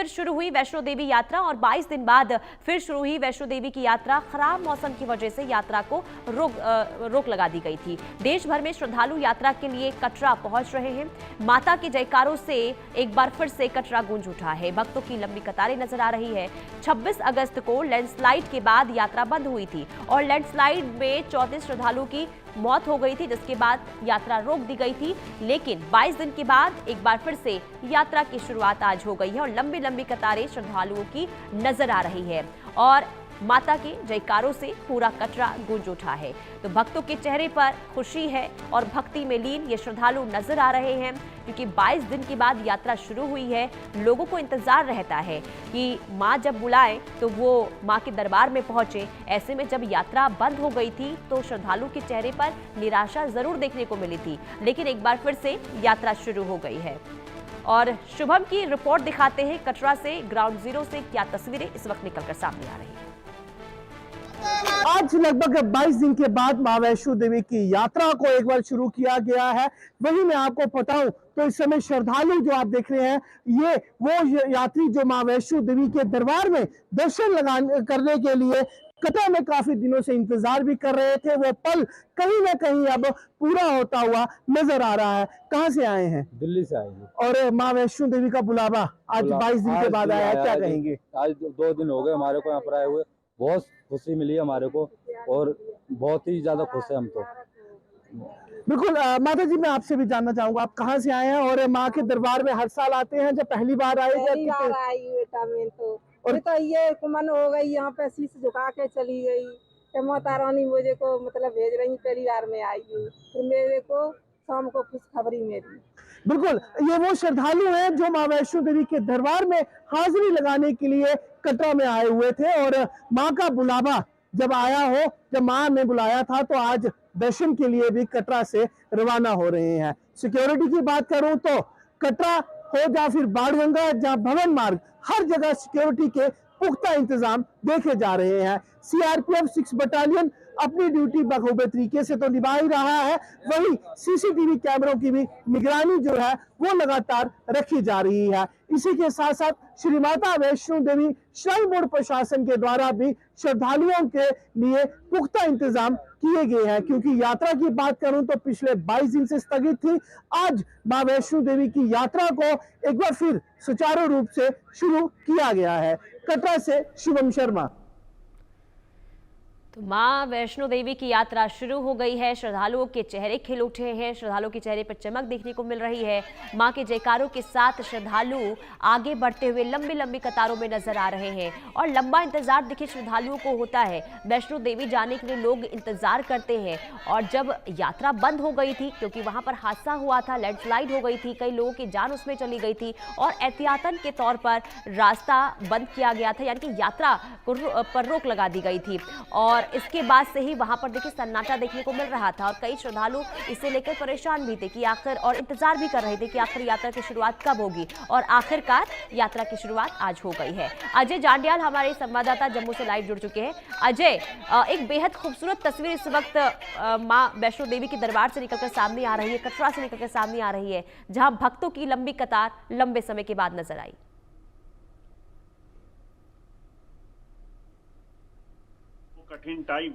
फिर शुरू हुई वैष्णो देवी यात्रा और 22 दिन बाद फिर शुरू हुई वैष्णो देवी की यात्रा। खराब मौसम की वजह से यात्रा को रोक लगा दी गई थी। देश भर में श्रद्धालु यात्रा के लिए कटरा पहुंच रहे हैं। माता के जयकारों से एक बार फिर से कटरा गूंज उठा है। भक्तों की लंबी कतारें नजर आ रही है। 26 अगस्त को लैंडस्लाइड के बाद यात्रा बंद हुई थी और लैंडस्लाइड में 34 श्रद्धालुओं की मौत हो गई थी, जिसके बाद यात्रा रोक दी गई थी। लेकिन 22 दिन के बाद एक बार फिर से यात्रा की शुरुआत आज हो गई है और लंबी लंबी कतारें श्रद्धालुओं की नजर आ रही है और माता के जयकारों से पूरा कटरा गूंज उठा है। तो भक्तों के चेहरे पर खुशी है और भक्ति में लीन ये श्रद्धालु नजर आ रहे हैं, क्योंकि 22 दिन के बाद यात्रा शुरू हुई है। लोगों को इंतजार रहता है कि माँ जब बुलाए तो वो माँ के दरबार में पहुंचे। ऐसे में जब यात्रा बंद हो गई थी तो श्रद्धालु के चेहरे पर निराशा जरूर देखने को मिली थी, लेकिन एक बार फिर से यात्रा शुरू हो गई है। और शुभम की रिपोर्ट दिखाते हैं कटरा से, ग्राउंड जीरो से क्या तस्वीरें इस वक्त निकलकर सामने आ रही है। आज लगभग 22 दिन के बाद मां वैष्णो देवी की यात्रा को एक बार शुरू किया गया है। वही मैं आपको बताऊं तो इस समय श्रद्धालु जो आप देख रहे हैं, ये वो यात्री जो मां वैष्णो देवी के दरबार में दर्शन करने के लिए कटरा में काफी दिनों से इंतजार भी कर रहे थे, वो पल कहीं ना कहीं अब पूरा होता हुआ नजर आ रहा है। कहाँ से आए हैं? दिल्ली से आए हैं। और मां वैष्णो देवी का बुलावा आज 22 दिन के बाद आया है, क्या कहेंगे? आज 2 दिन हो गए हमारे को यहाँ पर आए हुए, बहुत खुशी मिली है हमारे को और बहुत ही ज्यादा खुश है हम तो। बिल्कुल माता जी, मैं आपसे भी जानना चाहूंगा आप कहाँ से आए हैं और माँ के दरबार में हर साल आते हैं? जब पहली बार आए पहली बार आई बेटा, मैं तो ये मन हो गई, यहाँ पे शीश झुका के चली गई कि माता रानी मुझे को मतलब भेज रही, पहली बार में आई हूँ, फिर मेरे को शाम को खुशखबरी मिली। बिल्कुल, ये वो श्रद्धालु हैं जो माँ वैष्णो देवी के दरबार में हाजिरी लगाने के लिए कटरा में आए हुए थे और माँ का बुलावा जब आया हो, जब माँ ने बुलाया था तो आज दर्शन के लिए भी कटरा से रवाना हो रहे हैं। सिक्योरिटी की बात करूं तो कटरा हो या फिर बाणगंगा या भवन मार्ग, हर जगह सिक्योरिटी के पुख्ता इंतजाम देखे जा रहे हैं। सीआरपीएफ 6 बटालियन अपनी ड्यूटी बखूबे तरीके से तो निभा ही रहा है, वहीं सीसीटीवी कैमरों की भी निगरानी जो है वो लगातार रखी जा रही है। इसी के साथ साथ श्री माता वैष्णो देवी श्राइन बोर्ड प्रशासन के द्वारा भी श्रद्धालुओं के लिए पुख्ता इंतजाम किए गए हैं, क्योंकि यात्रा की बात करूं तो पिछले 22 दिन से स्थगित थी। आज मां वैष्णो देवी की यात्रा को एक बार फिर सुचारू रूप से शुरू किया गया है। कटरा से शुभम शर्मा। तो मां वैष्णो देवी की यात्रा शुरू हो गई है। श्रद्धालुओं के चेहरे खिल उठे हैं, श्रद्धालुओं के चेहरे पर चमक देखने को मिल रही है। मां के जयकारों के साथ श्रद्धालु आगे बढ़ते हुए लंबी लंबी कतारों में नजर आ रहे हैं और लंबा इंतजार देखिए श्रद्धालुओं को होता है। वैष्णो देवी जाने के लिए लोग इंतजार करते हैं और जब यात्रा बंद हो गई थी, क्योंकि वहां पर हादसा हुआ था, लैंडस्लाइड हो गई थी, कई लोगों की जान उसमें चली गई थी और एहतियातन के तौर पर रास्ता बंद किया गया था, यानी कि यात्रा पर रोक लगा दी गई थी। और इसके बाद से ही वहां पर देखिए सन्नाटा देखने को मिल रहा था और कई श्रद्धालु इसे लेकर परेशान भी थे कि आखिर, और इंतजार भी कर रहे थे कि आखिर यात्रा की शुरुआत कब होगी, और आखिरकार यात्रा की शुरुआत आज हो गई है। अजय जांडियाल हमारे संवाददाता जम्मू से लाइव जुड़ चुके हैं। अजय, एक बेहद खूबसूरत तस्वीर इस वक्त मां वैष्णो देवी के दरबार से निकलकर सामने आ रही है, कटरा से निकलकर सामने आ रही है, जहां भक्तों की लंबी कतार लंबे समय के बाद नजर आई। कठिन टाइम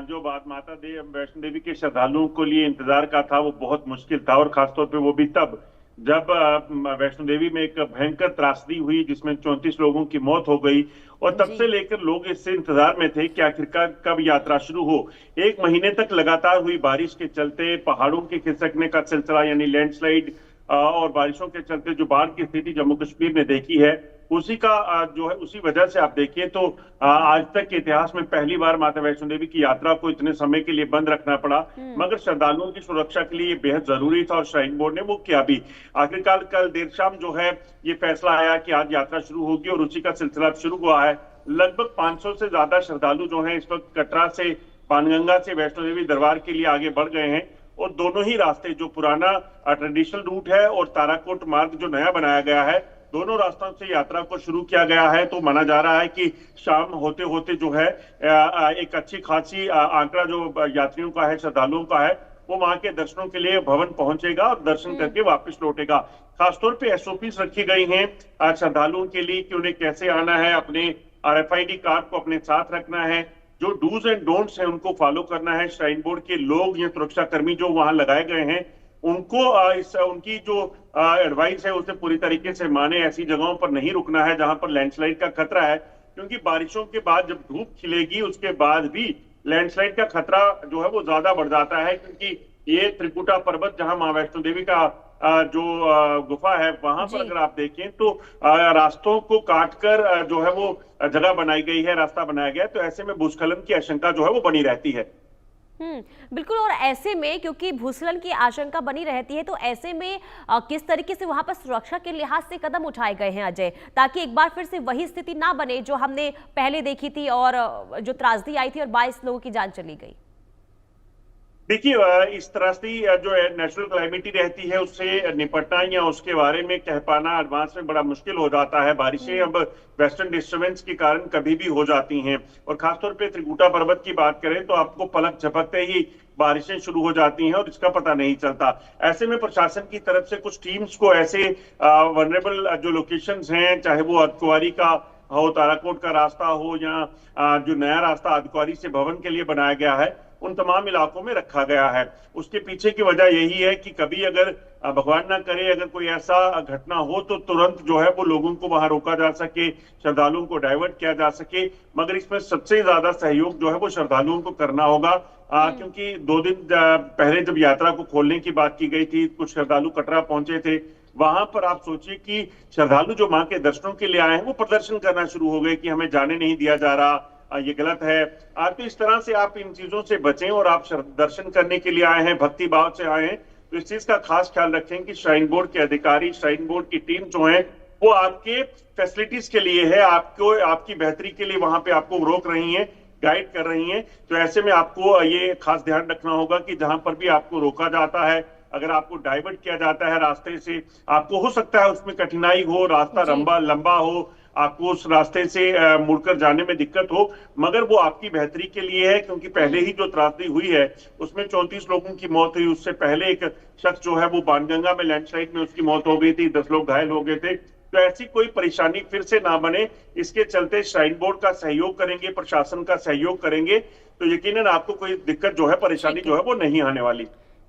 जो बात माता वैष्णो देवी के श्रद्धालुओं को लिए इंतजार का था वो बहुत मुश्किल था, और खासतौर पे वो भी तब जब वैष्णो देवी में एक भयंकर त्रासदी हुई जिसमें 34 लोगों की मौत हो गई, और तब से लेकर लोग इससे इंतजार में थे कि आखिरकार कब यात्रा शुरू हो। 1 महीने तक लगातार हुई बारिश के चलते पहाड़ों के खिसकने का सिलसिला यानी लैंडस्लाइड और बारिशों के चलते जो बाढ़ की स्थिति जम्मू कश्मीर ने देखी है, उसी का जो है उसी वजह से आप देखिए तो आज तक के इतिहास में पहली बार माता वैष्णो देवी की यात्रा को इतने समय के लिए बंद रखना पड़ा, मगर श्रद्धालुओं की सुरक्षा के लिए ये बेहद जरूरी था और श्राइन बोर्ड ने वो किया भी। आखिरकार कल देर शाम जो है ये फैसला आया कि आज यात्रा शुरू होगी और उसी का सिलसिला शुरू हुआ है। लगभग 500 से ज्यादा श्रद्धालु जो है इस वक्त कटरा से बाणगंगा से वैष्णो देवी दरबार के लिए आगे बढ़ गए हैं, और दोनों ही रास्ते जो पुराना ट्रेडिशनल रूट है और ताराकोट मार्ग जो नया बनाया गया है, दोनों रास्तों से यात्रा को शुरू किया गया है। तो माना जा रहा है कि शाम होते होते जो है एक अच्छी खासी आंकड़ा जो यात्रियों का है, श्रद्धालुओं का है, वो वहां के दर्शनों के लिए भवन पहुंचेगा और दर्शन करके वापस लौटेगा। खासतौर पे एसओपीज रखी गई हैं श्रद्धालुओं के लिए कि उन्हें कैसे आना है, अपने RFID कार्ड को अपने साथ रखना है, जो डूज एंड डोंट्स हैं उनको फॉलो करना है। श्राइन बोर्ड के लोग या सुरक्षा कर्मी जो वहां लगाए गए हैं उनको उनकी जो एडवाइस है उसे पूरी तरीके से माने। ऐसी जगहों पर नहीं रुकना है जहां पर लैंडस्लाइड का खतरा है, क्योंकि बारिशों के बाद जब धूप खिलेगी उसके बाद भी लैंडस्लाइड का खतरा जो है वो ज्यादा बढ़ जाता है, क्योंकि ये त्रिकुटा पर्वत जहां मां वैष्णो देवी का जो गुफा है वहां पर अगर आप देखें तो रास्तों को काटकर जो है वो जगह बनाई गई है, रास्ता बनाया गया है, तो ऐसे में भूस्खलन की आशंका जो है वो बनी रहती है। बिल्कुल। और ऐसे में क्योंकि भूस्खलन की आशंका बनी रहती है, तो ऐसे में किस तरीके से वहां पर सुरक्षा के लिहाज से कदम उठाए गए हैं अजय, ताकि एक बार फिर से वही स्थिति ना बने जो हमने पहले देखी थी और जो त्रासदी आई थी और 22 लोगों की जान चली गई? देखिए, इस तरह से जो नेचुरल क्लाइमेटी रहती है उससे निपटना या उसके बारे में कह पाना एडवांस में बड़ा मुश्किल हो जाता है। बारिशें अब वेस्टर्न डिस्टर्बेंस के कारण कभी भी हो जाती हैं, और खासतौर पे त्रिकुटा पर्वत की बात करें तो आपको पलक झपकते ही बारिशें शुरू हो जाती हैं और इसका पता नहीं चलता। ऐसे में प्रशासन की तरफ से कुछ टीम्स को ऐसे वनरेबल जो लोकेशंस हैं, चाहे वो अर्धकुंवारी का हो, ताराकोट का रास्ता हो, या जो नया रास्ता अर्धकुंवारी से भवन के लिए बनाया गया है, उन तमाम इलाकों में रखा गया है। उसके पीछे की वजह यही है कि कभी अगर भगवान ना करे अगर कोई ऐसा घटना हो तो तुरंत जो है वो लोगों को वहां रोका जा सके, श्रद्धालुओं को डाइवर्ट किया जा सके। मगर इसमें सबसे ज्यादा सहयोग जो है वो श्रद्धालुओं को करना होगा, क्योंकि 2 दिन पहले जब यात्रा को खोलने की बात की गई थी, कुछ श्रद्धालु कटरा पहुंचे थे, वहां पर आप सोचिए कि श्रद्धालु जो मां के दर्शनों के लिए आए हैं वो प्रदर्शन करना शुरू हो गए कि हमें जाने नहीं दिया जा रहा, ये गलत है। तो इस तरह से आप इन चीजों से बचें, और आप दर्शन करने के लिए आए हैं, भक्ति भाव से आए हैं, तो इस चीज का खास ख्याल रखें कि श्राइन बोर्ड के अधिकारी, श्राइन बोर्ड की टीम जो है वो आपके फैसिलिटीज के लिए है, आपको आपकी बेहतरी के लिए वहां पे आपको रोक रही है, गाइड कर रही है। तो ऐसे में आपको ये खास ध्यान रखना होगा कि जहां पर भी आपको रोका जाता है, अगर आपको डाइवर्ट किया जाता है रास्ते से, आपको हो सकता है उसमें कठिनाई हो, रास्ता लंबा हो, आपको उस रास्ते से मुड़कर जाने में दिक्कत हो, मगर वो आपकी बेहतरी के लिए है, क्योंकि पहले ही जो त्रासदी हुई है उसमें 34 लोगों की मौत हुई। उससे पहले एक शख्स जो है वो बाणगंगा में लैंडस्लाइड में उसकी मौत हो गई थी, 10 लोग घायल हो गए थे। तो ऐसी कोई परेशानी फिर से ना बने, इसके चलते श्राइन बोर्ड का सहयोग करेंगे, प्रशासन का सहयोग करेंगे, तो यकीनन आपको कोई दिक्कत जो है, परेशानी जो है वो नहीं आने वाली।